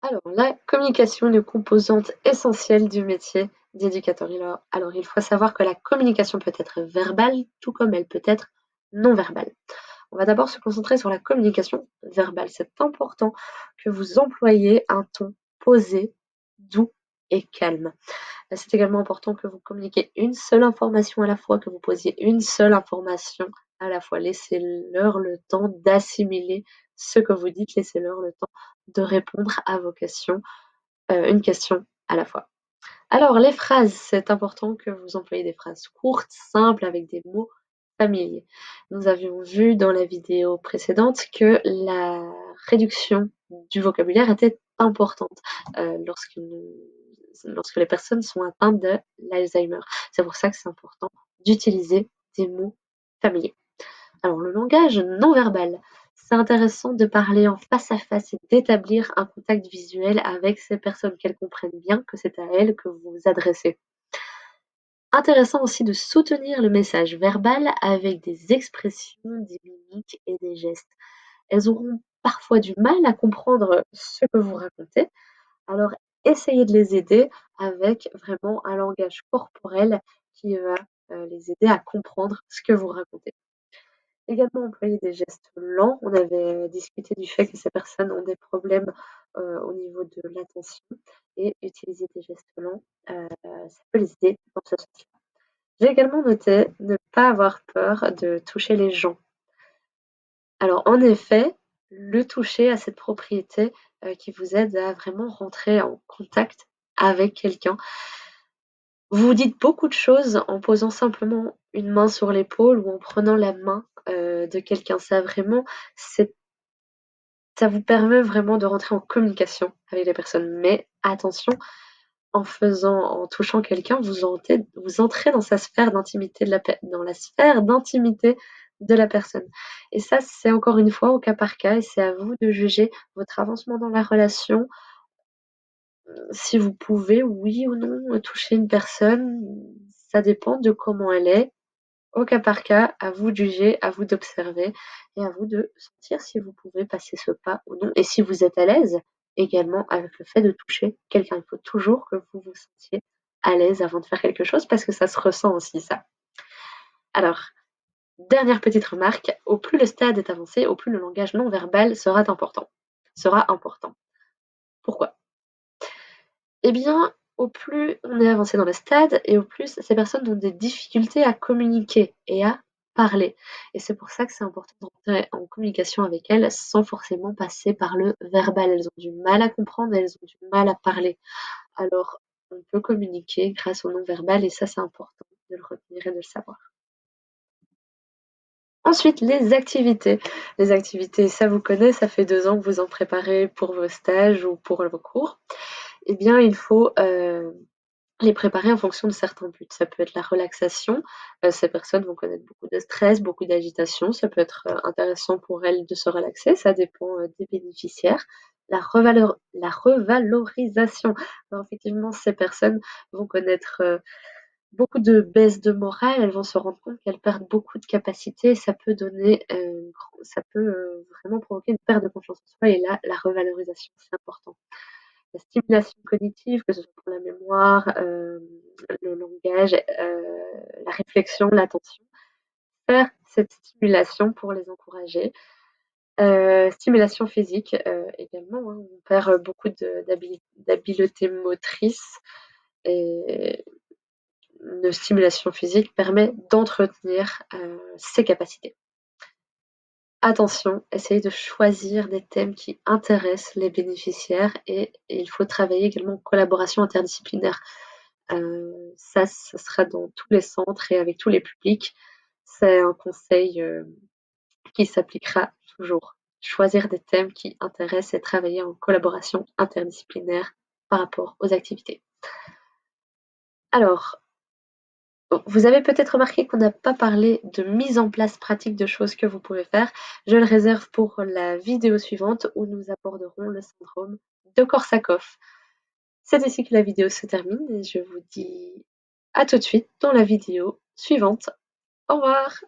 Alors, la communication est une composante essentielle du métier d'éducateur. Alors, il faut savoir que la communication peut être verbale, tout comme elle peut être non verbale. On va d'abord se concentrer sur la communication verbale. C'est important que vous employiez un ton posé, doux et calme. C'est également important que vous communiquiez une seule information à la fois, que vous posiez une seule information à la fois. Laissez-leur le temps d'assimiler ce que vous dites, laissez-leur le temps de répondre à vos questions, une question à la fois. Alors, les phrases, c'est important que vous employiez des phrases courtes, simples, avec des mots familiers. Nous avions vu dans la vidéo précédente que la réduction du vocabulaire était importante lorsque les personnes sont atteintes de l'Alzheimer. C'est pour ça que c'est important d'utiliser des mots familiers. Alors, le langage non verbal. C'est intéressant de parler en face à face et d'établir un contact visuel avec ces personnes, qu'elles comprennent bien que c'est à elles que vous vous adressez. Intéressant aussi de soutenir le message verbal avec des expressions, des mimiques et des gestes. Elles auront parfois du mal à comprendre ce que vous racontez, alors essayez de les aider avec vraiment un langage corporel qui va les aider à comprendre ce que vous racontez. Également employer des gestes lents. On avait discuté du fait que ces personnes ont des problèmes au niveau de l'attention et utiliser des gestes lents, ça peut les aider dans ce sens-là. J'ai également noté ne pas avoir peur de toucher les gens. Alors en effet, le toucher a cette propriété qui vous aide à vraiment rentrer en contact avec quelqu'un. Vous dites beaucoup de choses en posant simplement une main sur l'épaule ou en prenant la main de quelqu'un. C'est Ça vous permet vraiment de rentrer en communication avec les personnes. Mais attention, en touchant quelqu'un, vous entrez dans sa sphère d'intimité dans la sphère d'intimité de la personne. Et ça, c'est encore une fois au cas par cas et c'est à vous de juger votre avancement dans la relation, si vous pouvez, oui ou non, toucher une personne. Ça dépend de comment elle est. Au cas par cas, à vous de juger, à vous d'observer et à vous de sentir si vous pouvez passer ce pas ou non. Et si vous êtes à l'aise également avec le fait de toucher quelqu'un. Il faut toujours que vous vous sentiez à l'aise avant de faire quelque chose parce que ça se ressent aussi ça. Alors, dernière petite remarque, au plus le stade est avancé, au plus le langage non verbal sera important. Pourquoi? Eh bien, au plus on est avancé dans le stade et au plus ces personnes ont des difficultés à communiquer et à parler. Et c'est pour ça que c'est important de rentrer en communication avec elles sans forcément passer par le verbal. Elles ont du mal à comprendre, elles ont du mal à parler. Alors, on peut communiquer grâce au non-verbal et ça, c'est important de le retenir et de le savoir. Ensuite, les activités. Les activités, ça vous connaît, ça fait 2 ans que vous en préparez pour vos stages ou pour vos cours. Eh bien, il faut les préparer en fonction de certains buts. Ça peut être la relaxation, ces personnes vont connaître beaucoup de stress, beaucoup d'agitation, ça peut être, intéressant pour elles de se relaxer, ça dépend, des bénéficiaires. La revalorisation. Alors effectivement, ces personnes vont connaître, beaucoup de baisse de morale, elles vont se rendre compte qu'elles perdent beaucoup de capacités et ça peut, vraiment provoquer une perte de confiance en soi et là, la revalorisation, c'est important. La stimulation cognitive, que ce soit pour la mémoire, le langage, la réflexion, l'attention. Faire cette stimulation pour les encourager. Stimulation physique également, hein, on perd beaucoup d'habileté motrice et une stimulation physique permet d'entretenir ses capacités. Attention, essayez de choisir des thèmes qui intéressent les bénéficiaires et il faut travailler également en collaboration interdisciplinaire. Ça sera dans tous les centres et avec tous les publics. C'est un conseil qui s'appliquera toujours. Choisir des thèmes qui intéressent et travailler en collaboration interdisciplinaire par rapport aux activités. Alors, vous avez peut-être remarqué qu'on n'a pas parlé de mise en place pratique de choses que vous pouvez faire. Je le réserve pour la vidéo suivante où nous aborderons le syndrome de Korsakoff. C'est ici que la vidéo se termine et je vous dis à tout de suite dans la vidéo suivante. Au revoir!